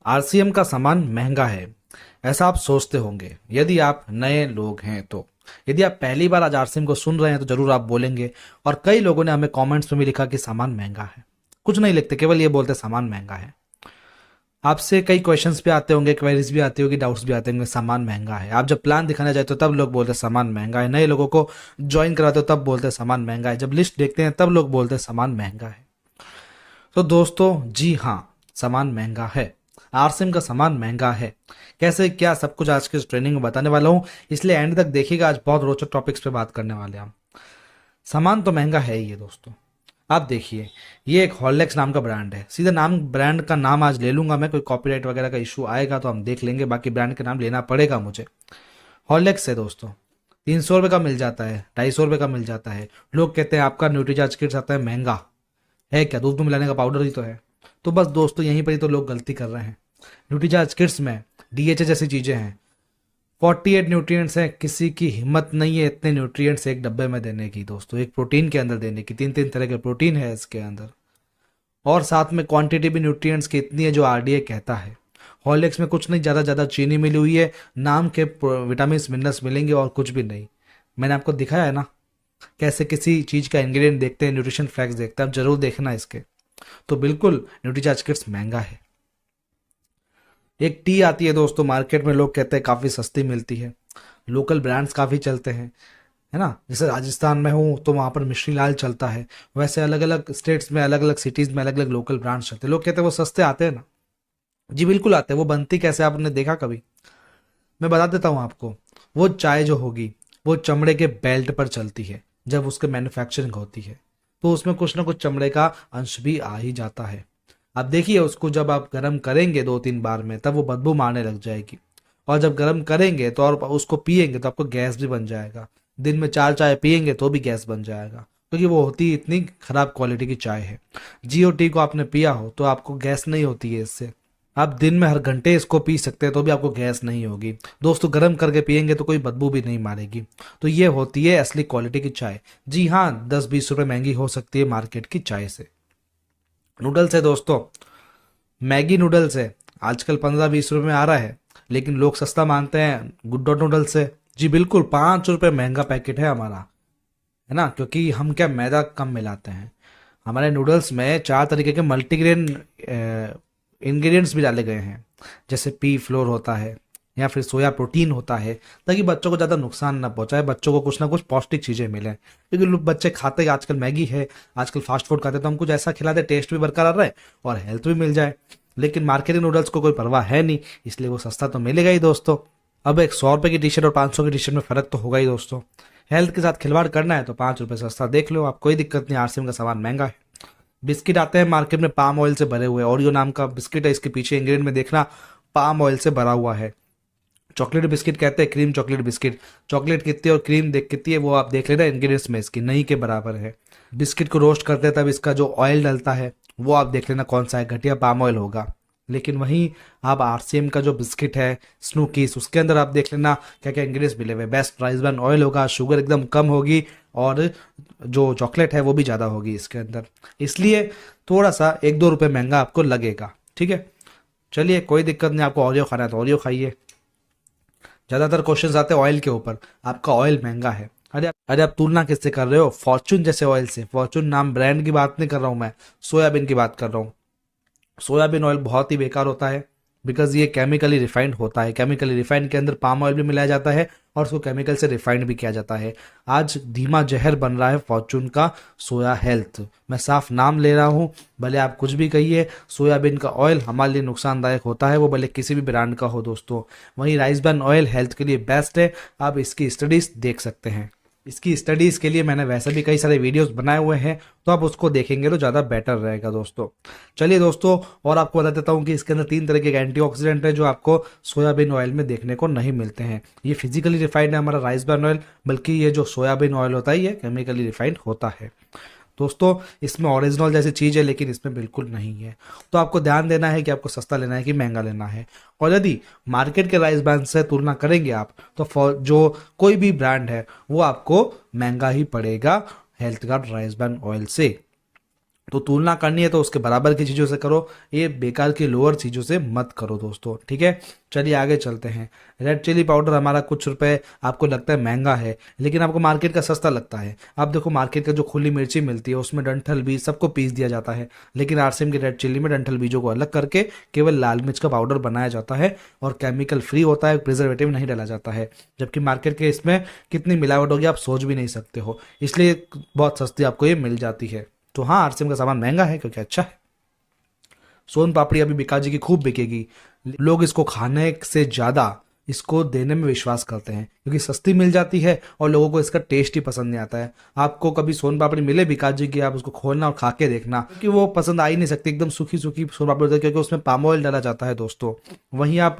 RCM का सामान महंगा है, ऐसा आप सोचते होंगे यदि आप नए लोग हैं तो। यदि आप पहली बार आज आरसीएम को सुन रहे हैं तो जरूर आप बोलेंगे। और कई लोगों ने हमें कमेंट्स में भी लिखा कि सामान महंगा है। कुछ नहीं लिखते, केवल ये बोलते सामान महंगा है। आपसे कई क्वेश्चंस भी आते होंगे, क्वेरीज भी आती होगी, डाउट्स भी आते होंगे, सामान महंगा है। आप जब प्लान दिखाने जाते हो तब लोग बोलते हैं सामान महंगा है। नए लोगों को ज्वाइन कराते हो तब बोलते हैं सामान महंगा है। जब लिस्ट देखते हैं तब लोग बोलते हैं सामान महंगा है। तो दोस्तों जी हाँ, सामान महंगा है। आरसीएम का सामान महंगा है। कैसे क्या, सब कुछ आज के इस ट्रेनिंग में बताने वाला हूँ, इसलिए एंड तक देखिएगा। आज बहुत रोचक टॉपिक्स पे बात करने वाले हैं हम। सामान तो महंगा है ही है दोस्तों। आप देखिए, ये एक हॉर्लिक्स नाम का ब्रांड है। सीधा नाम, ब्रांड का नाम आज ले लूंगा मैं, कोई कॉपीराइट वगैरह का इशू आएगा तो हम देख लेंगे, बाकी ब्रांड का नाम लेना पड़ेगा मुझे। हॉर्लिक्स है दोस्तों। 300 रुपये का मिल जाता है, 250 रुपये का मिल जाता है। लोग कहते हैं आपका न्यूट्रीचार्ज किट्स आता है महंगा। है क्या, दूध में मिलाने का पाउडर ही तो है। तो बस दोस्तों, यहीं पर ही तो लोग गलती कर रहे हैं। न्यूट्रीचार्ज किट्स में डीएचए जैसी चीजें हैं, 48 न्यूट्रिएंट्स हैं। किसी की हिम्मत नहीं है इतने न्यूट्रिएंट्स एक डब्बे में देने की दोस्तों, एक प्रोटीन के अंदर देने की। 3 3 तरह के प्रोटीन है इसके अंदर, और साथ में क्वांटिटी भी न्यूट्रिएंट्स की इतनी है जो आरडीए कहता है। हॉर्लिक्स में कुछ नहीं, ज़्यादा ज़्यादा चीनी मिली हुई है, नाम के विटामिन मिनरल्स मिलेंगे और कुछ भी नहीं। मैंने आपको दिखाया है ना कैसे किसी चीज़ का इंग्रेडिएंट देखते हैं, न्यूट्रिशन फैक्ट्स देखते हैं। आप जरूर देखना इसके। तो बिल्कुल न्यूट्रीचार्ज किट्स महंगा है। एक टी आती है दोस्तों मार्केट में, लोग कहते हैं काफ़ी सस्ती मिलती है। लोकल ब्रांड्स काफ़ी चलते हैं, है ना। जैसे राजस्थान में हूँ तो वहाँ पर मिश्री लाल चलता है, वैसे अलग अलग स्टेट्स में, अलग अलग सिटीज़ में अलग अलग लोकल ब्रांड्स चलते हैं। लोग कहते हैं वो सस्ते आते हैं ना। जी बिल्कुल आते हैं। वो बनती कैसे, आपने देखा कभी? मैं बता देता हूँ आपको। वो चाय जो होगी वो चमड़े के बेल्ट पर चलती है। जब उसके मैन्युफैक्चरिंग होती है तो उसमें कुछ ना कुछ चमड़े का अंश भी आ ही जाता है। आप देखिए, उसको जब आप गर्म करेंगे 2 3 बार में तब वो बदबू मारने लग जाएगी। और जब गर्म करेंगे तो और उसको पिएंगे तो आपको गैस भी बन जाएगा। दिन में 4 चाय पिएंगे तो भी गैस बन जाएगा, क्योंकि वो होती इतनी खराब क्वालिटी की चाय है। जियो टी को आपने पिया हो तो आपको गैस नहीं होती है इससे। आप दिन में हर घंटे इसको पी सकते हैं तो भी आपको गैस नहीं होगी दोस्तों। गर्म करके पिएंगे तो कोई बदबू भी नहीं मारेगी। तो ये होती है असली क्वालिटी की चाय। जी हाँ, 10 20 रुपए महंगी हो सकती है मार्केट की चाय से। नूडल्स है दोस्तों, मैगी नूडल्स है। आजकल 15 20 रुपए में आ रहा है, लेकिन लोग सस्ता मानते हैं। गुड डॉट नूडल्स है। जी बिल्कुल, 5 रुपए महंगा पैकेट है हमारा, है ना। क्योंकि हम क्या, मैदा कम मिलाते हैं। हमारे नूडल्स में 4 तरीके के मल्टीग्रेन इंग्रेडिएंट्स भी डाले गए हैं। जैसे पी फ्लोर होता है या फिर सोया प्रोटीन होता है, ताकि बच्चों को ज़्यादा नुकसान ना पहुंचाए, बच्चों को कुछ ना कुछ पौष्टिक चीज़ें मिलें। क्योंकि लोग बच्चे खाते हैं आजकल मैगी है, आजकल फास्ट फूड खाते हैं, तो हम कुछ ऐसा खिलाते टेस्ट भी बरकरार रहे और हेल्थ भी मिल जाए। लेकिन मार्केटिंग नूडल्स को कोई परवाह है नहीं, इसलिए वो सस्ता तो मिलेगा ही दोस्तों। अब एक 100 रुपये की टी शर्ट और 500 की टी शर्ट में फ़र्क तो होगा ही दोस्तों। हेल्थ के साथ खिलवाड़ करना है तो 5 रुपये सस्ता देख लो आप, कोई दिक्कत नहीं। आरसीएम का सामान महंगा है। बिस्किट आते हैं मार्केट में पाम ऑयल से भरे हुए। ओरियो नाम का बिस्किट है, इसके पीछे इंग्रेडिएंट में देखना पाम ऑयल से भरा हुआ है। चॉकलेट बिस्किट कहते हैं, क्रीम चॉकलेट बिस्किट। चॉकलेट कितनी और क्रीम देख कितनी है वो आप देख लेना, इंग्रेडिएंट्स में इसकी नहीं के बराबर है। बिस्किट को रोस्ट करते हैं तब इसका जो ऑयल डलता है वो आप देख लेना कौन सा है, घटिया पाम ऑयल होगा। लेकिन वहीं आप आरसीएम का जो बिस्किट है स्नूकीज, उसके अंदर आप देख लेना क्या क्या इंग्रेडिएंट्स मिले हुए। बेस्ट राइस ब्रान ऑयल होगा, शुगर एकदम कम होगी, और जो चॉकलेट है वो भी ज़्यादा होगी इसके अंदर। इसलिए थोड़ा सा 1 2 रुपये महंगा आपको लगेगा, ठीक है। चलिए कोई दिक्कत नहीं, आपको ओरियो खाना है तो ओरियो खाइए। ज़्यादातर क्वेश्चंस आते हैं ऑयल के ऊपर, आपका ऑयल महंगा है। अरे आप तुलना किससे कर रहे हो? फॉर्चून जैसे ऑयल से। फॉर्चून नाम ब्रांड की बात नहीं कर रहा हूँ मैं, सोयाबीन की बात कर रहा हूँ। सोयाबीन ऑयल बहुत ही बेकार होता है, बिकॉज ये केमिकली रिफाइंड होता है। केमिकली रिफाइंड के अंदर पाम ऑयल भी मिलाया जाता है और उसको केमिकल से रिफाइंड भी किया जाता है। आज धीमा जहर बन रहा है फॉर्चून का सोया हेल्थ। मैं साफ नाम ले रहा हूँ, भले आप कुछ भी कहिए, सोयाबीन का ऑयल हमारे लिए नुकसानदायक होता है, वो भले किसी भी ब्रांड का हो दोस्तों। वहीं राइस ब्रान ऑयल हेल्थ के लिए बेस्ट है, आप इसकी स्टडीज देख सकते हैं। इसकी स्टडीज़ के लिए मैंने वैसे भी कई सारे वीडियोस बनाए हुए हैं, तो आप उसको देखेंगे तो ज़्यादा बेटर रहेगा दोस्तों। चलिए दोस्तों, और आपको बता देता हूँ कि इसके अंदर 3 तरह के एंटीऑक्सीडेंट हैं जो आपको सोयाबीन ऑयल में देखने को नहीं मिलते हैं। ये फिजिकली रिफाइंड है हमारा राइस ब्रान ऑयल, बल्कि ये जो सोयाबीन ऑयल होता है ये केमिकली रिफाइंड होता है दोस्तों। इसमें ओरिजिनल जैसी चीज़ है लेकिन इसमें बिल्कुल नहीं है। तो आपको ध्यान देना है कि आपको सस्ता लेना है कि महंगा लेना है। और यदि मार्केट के राइस ब्रांड से तुलना करेंगे आप तो जो कोई भी ब्रांड है वो आपको महंगा ही पड़ेगा health guard rice bran oil से। तो तुलना करनी है तो उसके बराबर की चीज़ों से करो, ये बेकार की लोअर चीज़ों से मत करो दोस्तों, ठीक है। चलिए आगे चलते हैं। रेड चिली पाउडर हमारा कुछ रुपए आपको लगता है महंगा है, लेकिन आपको मार्केट का सस्ता लगता है। आप देखो मार्केट का जो खुली मिर्ची मिलती है उसमें डंठल बीज सबको पीस दिया जाता है, लेकिन आरसीएम की रेड चिली में डंठल बीजों को अलग करके केवल लाल मिर्च का पाउडर बनाया जाता है और केमिकल फ्री होता है, प्रिजर्वेटिव नहीं डाला जाता है। जबकि मार्केट के इसमें कितनी मिलावट होगी आप सोच भी नहीं सकते हो, इसलिए बहुत सस्ती आपको ये मिल जाती है। तो हाँ, आरसीएम का सामान महंगा है क्योंकि अच्छा है। सोन पापड़ी अभी बिकाजी की खूब बिकेगी, लोग इसको खाने से ज्यादा इसको देने में विश्वास करते हैं क्योंकि सस्ती मिल जाती है और लोगों को इसका टेस्ट ही पसंद नहीं आता है। आपको कभी सोन पापड़ी मिले बिकाजी की, आप उसको खोलना और खा के देखना, क्योंकि वो पसंद आ ही नहीं सकती, एकदम सूखी सूखी सोन पापड़ी होती है क्योंकि उसमें पाम ऑयल डाला जाता है दोस्तों। वहीं आप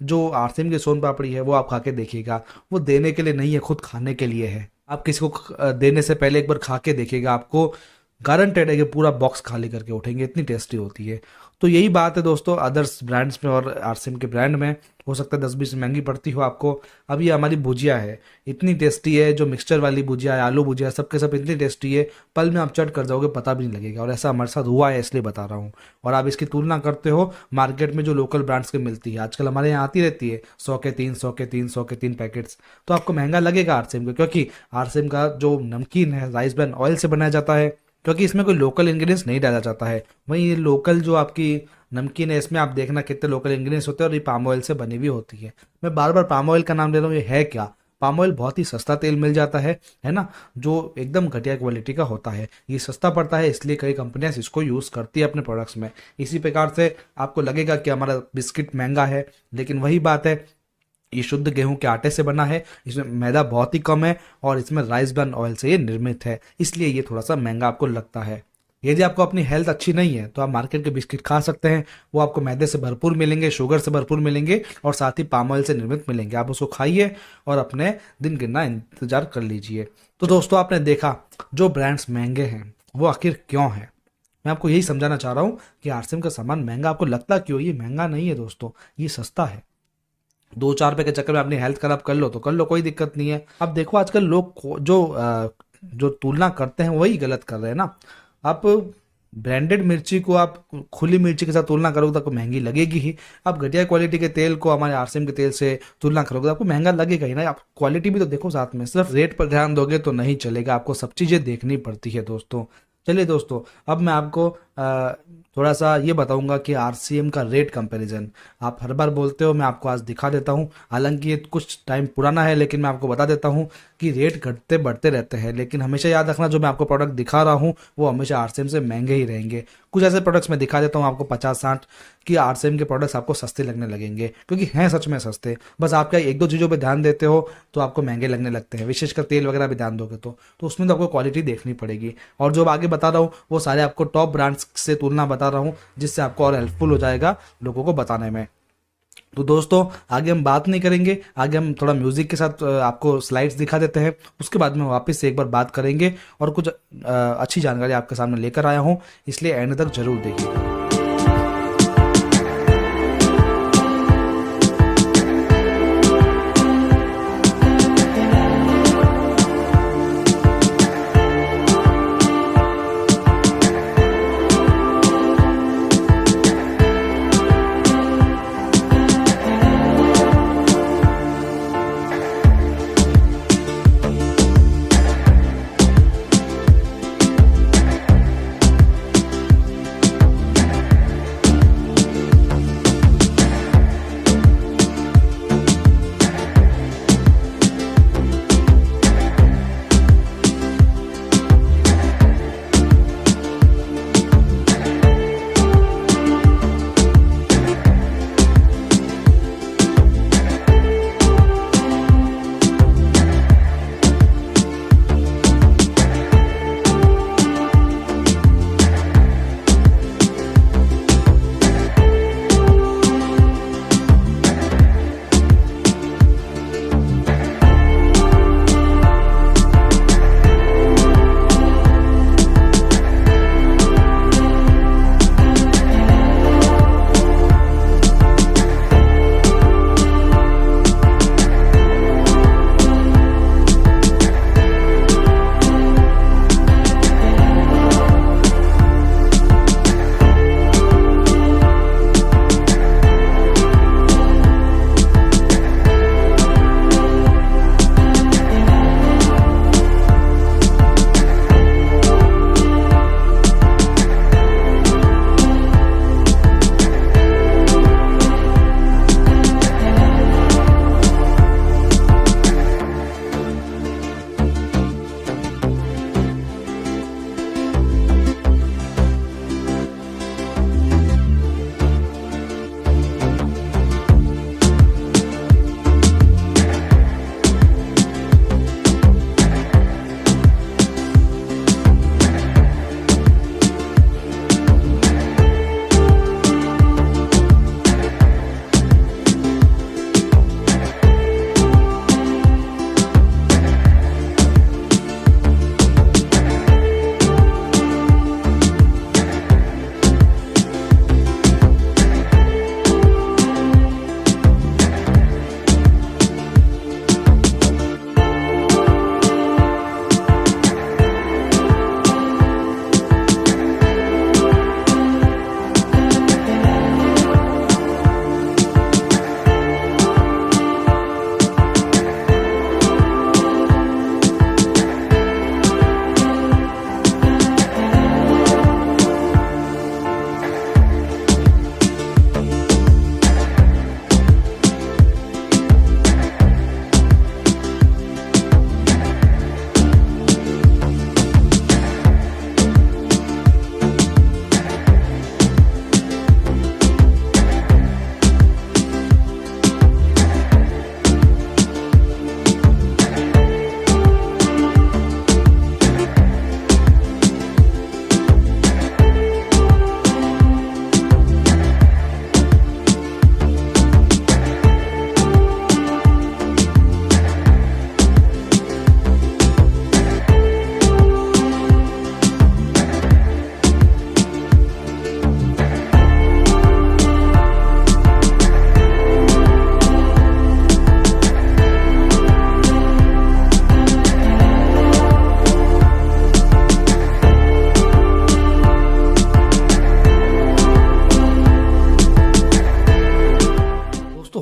जो आरसीएम की सोन पापड़ी है वो आप खा के देखिएगा, वो देने के लिए नहीं है, खुद खाने के लिए है। आप किसी को देने से पहले एक बार खा के देखिएगा, आपको गारंटेड है कि पूरा बॉक्स खाली करके उठेंगे, इतनी टेस्टी होती है। तो यही बात है दोस्तों, अदर्स ब्रांड्स में और आरसीएम के ब्रांड में हो सकता है 10-20 महंगी पड़ती हो आपको। अब ये हमारी भुजिया है, इतनी टेस्टी है, जो मिक्सचर वाली भुजिया है, आलू भुजिया, सबके सब इतनी टेस्टी है, पल में आप चट कर जाओगे, पता भी नहीं लगेगा। और ऐसा हमारे साथ हुआ है इसलिए बता रहा हूँ। और आप इसकी तुलना करते हो मार्केट में जो लोकल ब्रांड्स की मिलती है, आजकल हमारे यहाँ आती रहती है 100 के 3, 100 के 3, 100 के 3 पैकेट्स, तो आपको महंगा लगेगा आरसीएम का, क्योंकि आरसीएम का जो नमकीन है राइस ब्रान ऑयल से बनाया जाता है, क्योंकि इसमें कोई लोकल इंग्रेडिएंट्स नहीं डाला जाता है। वहीं ये लोकल जो आपकी नमकीन है इसमें आप देखना कितने लोकल इंग्रेडिएंट्स होते हैं और ये पाम ऑयल से बनी हुई होती है। मैं बार बार पाम ऑयल का नाम ले रहा हूँ, ये है क्या? पाम ऑयल बहुत ही सस्ता तेल मिल जाता है ना, जो एकदम घटिया क्वालिटी का होता है। ये सस्ता पड़ता है इसलिए कई कंपनियां इसको यूज करती है अपने प्रोडक्ट्स में। इसी प्रकार से आपको लगेगा कि हमारा बिस्किट महंगा है, लेकिन वही बात है, ये शुद्ध गेहूं के आटे से बना है, इसमें मैदा बहुत ही कम है और इसमें राइस ब्रान ऑयल से ये निर्मित है, इसलिए ये थोड़ा सा महंगा आपको लगता है। यदि आपको अपनी हेल्थ अच्छी नहीं है तो आप मार्केट के बिस्किट खा सकते हैं, वो आपको मैदे से भरपूर मिलेंगे, शुगर से भरपूर मिलेंगे और साथ ही पाम ऑयल से निर्मित मिलेंगे। आप उसको खाइए और अपने दिन गिनना इंतजार कर लीजिए। तो दोस्तों आपने देखा जो ब्रांड्स महंगे हैं वो आखिर क्यों है। मैं आपको यही समझाना चाह रहा हूँ कि आरसीएम का सामान महंगा आपको लगता क्यों, ये महंगा नहीं है दोस्तों, ये सस्ता है। 2-4 रुपए के चक्कर में अपनी हेल्थ खराब कर लो तो कर लो, कोई दिक्कत नहीं है। अब देखो आजकल लोग जो तुलना करते हैं वही गलत कर रहे हैं ना। आप ब्रांडेड मिर्ची को आप खुली मिर्ची के साथ तुलना करोगे तो आपको महंगी लगेगी ही। आप घटिया क्वालिटी के तेल को हमारे आरसीएम के तेल से तुलना करोगे तो आपको महंगा लगेगा ही ना। आप क्वालिटी भी तो देखो साथ में, सिर्फ रेट पर ध्यान दोगे तो नहीं चलेगा, आपको सब चीजें देखनी पड़ती है दोस्तों। चलिए दोस्तों, अब मैं आपको थोड़ा सा ये बताऊंगा कि आरसीएम का रेट कंपैरिजन। आप हर बार बोलते हो, मैं आपको आज दिखा देता हूं। हालांकि ये कुछ टाइम पुराना है लेकिन मैं आपको बता देता हूं कि रेट घटते बढ़ते रहते हैं, लेकिन हमेशा याद रखना जो मैं आपको प्रोडक्ट दिखा रहा हूं वो हमेशा आरसीएम से महंगे ही रहेंगे। कुछ ऐसे प्रोडक्ट्स मैं दिखा देता हूँ आपको 50-60 कि आरसीएम के प्रोडक्ट्स आपको सस्ते लगने लगेंगे, क्योंकि हैं सच में सस्ते। बस आप क्या 1-2 चीज़ों पे ध्यान देते हो तो आपको महंगे लगने लगते हैं, विशेषकर तेल वगैरह भी ध्यान दोगे तो उसमें तो आपको क्वालिटी देखनी पड़ेगी। और जो आगे बता रहा हूँ वो सारे आपको टॉप ब्रांड्स से तुलना बता रहा हूँ, जिससे आपको और हेल्पफुल हो जाएगा लोगों को बताने में। तो दोस्तों आगे हम बात नहीं करेंगे, आगे हम थोड़ा म्यूजिक के साथ आपको स्लाइड्स दिखा देते हैं, उसके बाद में वापस से एक बार बात करेंगे और कुछ अच्छी जानकारी आपके सामने लेकर आया हूँ, इसलिए एंड तक जरूर देखिएगा।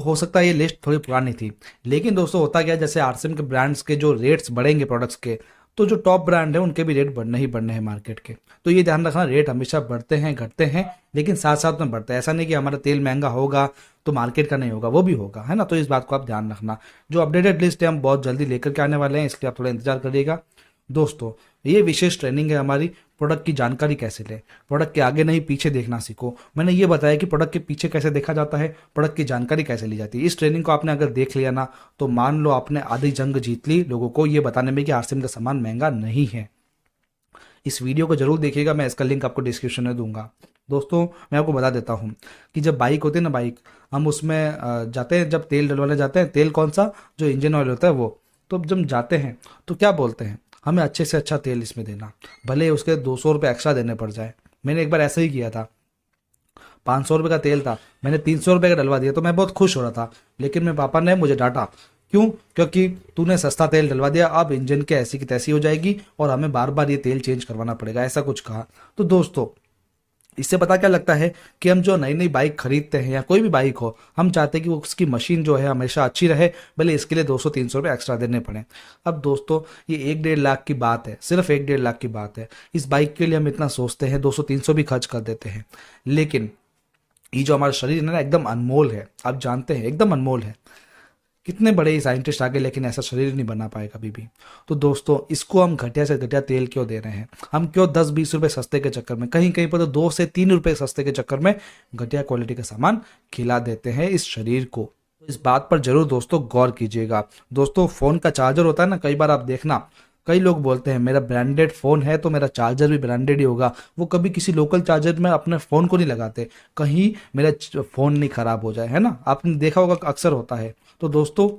हो सकता है ये लिस्ट थोड़ी पुरानी थी, लेकिन दोस्तों होता क्या है, जैसे आरसीएम के ब्रांड्स के जो रेट्स बढ़ेंगे प्रोडक्ट्स के, तो जो टॉप ब्रांड है उनके भी रेट बढ़ने ही बढ़ने हैं मार्केट के। तो ये ध्यान रखना, रेट हमेशा बढ़ते हैं घटते हैं, लेकिन साथ साथ में बढ़ता है। ऐसा नहीं कि हमारा तेल महंगा होगा तो मार्केट का नहीं होगा, वो भी होगा, है ना। तो इस बात को आप ध्यान रखना। जो अपडेटेड लिस्ट है हम बहुत जल्दी लेकर के आने वाले हैं, इसलिए आप थोड़ा इंतजार करिएगा। दोस्तों ये विशेष ट्रेनिंग है हमारी, प्रोडक्ट की जानकारी कैसे लें, प्रोडक्ट के आगे नहीं पीछे देखना सीखो। मैंने ये बताया कि प्रोडक्ट के पीछे कैसे देखा जाता है, प्रोडक्ट की जानकारी कैसे ली जाती है। इस ट्रेनिंग को आपने अगर देख लिया ना, तो मान लो आपने आधी जंग जीत ली लोगों को ये बताने में कि आरसीएम का सामान महंगा नहीं है। इस वीडियो को जरूर देखिएगा, मैं इसका लिंक आपको डिस्क्रिप्शन में दूंगा। दोस्तों मैं आपको बता देता हूँ कि जब बाइक होती है ना, बाइक हम उसमें जाते हैं, जब तेल डलवाने जाते हैं, तेल कौन सा, जो इंजन ऑयल होता है वो, तो जब जाते हैं तो क्या बोलते हैं, हमें अच्छे से अच्छा तेल इसमें देना, भले उसके 200 रुपये एक्स्ट्रा देने पड़ जाए। मैंने एक बार ऐसे ही किया था, 500 रुपये का तेल था, मैंने 300 रुपये का डलवा दिया, तो मैं बहुत खुश हो रहा था, लेकिन मेरे पापा ने मुझे डांटा, क्यों, क्योंकि तूने सस्ता तेल डलवा दिया, अब इंजन के ऐसी की तैसी हो जाएगी और हमें बार बार ये तेल चेंज करवाना पड़ेगा, ऐसा कुछ कहा। तो दोस्तों इससे पता क्या लगता है कि हम जो नई नई बाइक खरीदते हैं या कोई भी बाइक हो, हम चाहते हैं कि उसकी मशीन जो है हमेशा अच्छी रहे, भले इसके लिए 200-300 रुपये एक्स्ट्रा देने पड़े। अब दोस्तों ये 1-1.5 लाख की बात है, सिर्फ 1-1.5 लाख की बात है। इस बाइक के लिए हम इतना सोचते हैं, 200-300 भी खर्च कर देते हैं, लेकिन ये जो हमारा शरीर है ना, एकदम अनमोल है। आप जानते हैं एकदम अनमोल है, कितने बड़े ही साइंटिस्ट आ गए लेकिन ऐसा शरीर नहीं बना पाए कभी भी। तो दोस्तों इसको हम घटिया से घटिया तेल क्यों दे रहे हैं, हम क्यों 10-20 रुपए सस्ते के चक्कर में, कहीं कहीं पर तो 2 से 3 रुपए सस्ते के चक्कर में घटिया क्वालिटी का सामान खिला देते हैं इस शरीर को। इस बात पर जरूर दोस्तों गौर कीजिएगा। दोस्तों फोन का चार्जर होता है ना, कई बार आप देखना, कई लोग बोलते हैं मेरा ब्रांडेड फ़ोन है तो मेरा चार्जर भी ब्रांडेड ही होगा। वो कभी किसी लोकल चार्जर में अपने फ़ोन को नहीं लगाते, कहीं मेरा फ़ोन नहीं ख़राब हो जाए, है ना। आपने देखा होगा, अक्सर होता है। तो दोस्तों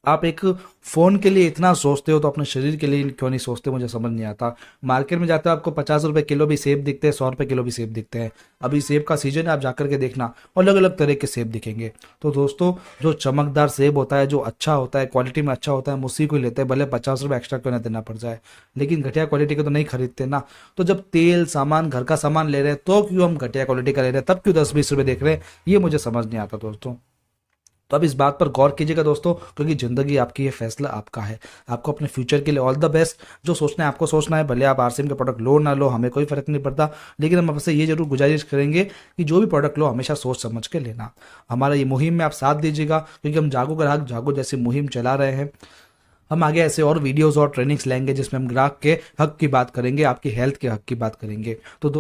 आप एक फ़ोन के लिए इतना सोचते हो तो अपने शरीर के लिए क्यों नहीं सोचते, मुझे समझ नहीं आता। मार्केट में जाते हो आपको 50 रुपये किलो भी सेब दिखते हैं, 100 रुपये किलो भी सेब दिखते हैं। अभी सेब का सीजन है, आप जाकर के देखना, अलग अलग तरह के सेब दिखेंगे। तो दोस्तों जो चमकदार सेब होता है, जो अच्छा होता है, क्वालिटी में अच्छा होता है, हम उसी को ही लेते हैं, भले 50 रुपये एक्स्ट्रा क्यों ना देना पड़ जाए, लेकिन घटिया क्वालिटी का तो नहीं खरीदते ना। तो जब तेल सामान घर का सामान ले रहे हैं तो क्यों हम घटिया क्वालिटी का ले रहे हैं, तब क्यों 10-20 रुपये देख रहे हैं, ये मुझे समझ नहीं आता दोस्तों। तो अब इस बात पर गौर कीजिएगा दोस्तों, क्योंकि ज़िंदगी आपकी है, फैसला आपका है। आपको अपने फ्यूचर के लिए ऑल द बेस्ट। जो सोचना है आपको सोचना है, भले आप आरसीएम के प्रोडक्ट लो ना लो, हमें कोई फर्क नहीं पड़ता, लेकिन हम आपसे ये जरूर गुजारिश करेंगे कि जो भी प्रोडक्ट लो हमेशा सोच समझ के लेना। हमारा ये मुहिम में आप साथ दीजिएगा, क्योंकि हम जागो ग्राहक जागो जैसी मुहिम चला रहे हैं। हम आगे ऐसे और वीडियोज़ और ट्रेनिंग्स लेंगे जिसमें हम ग्राहक के हक की बात करेंगे, आपकी हेल्थ के हक की बात करेंगे। तो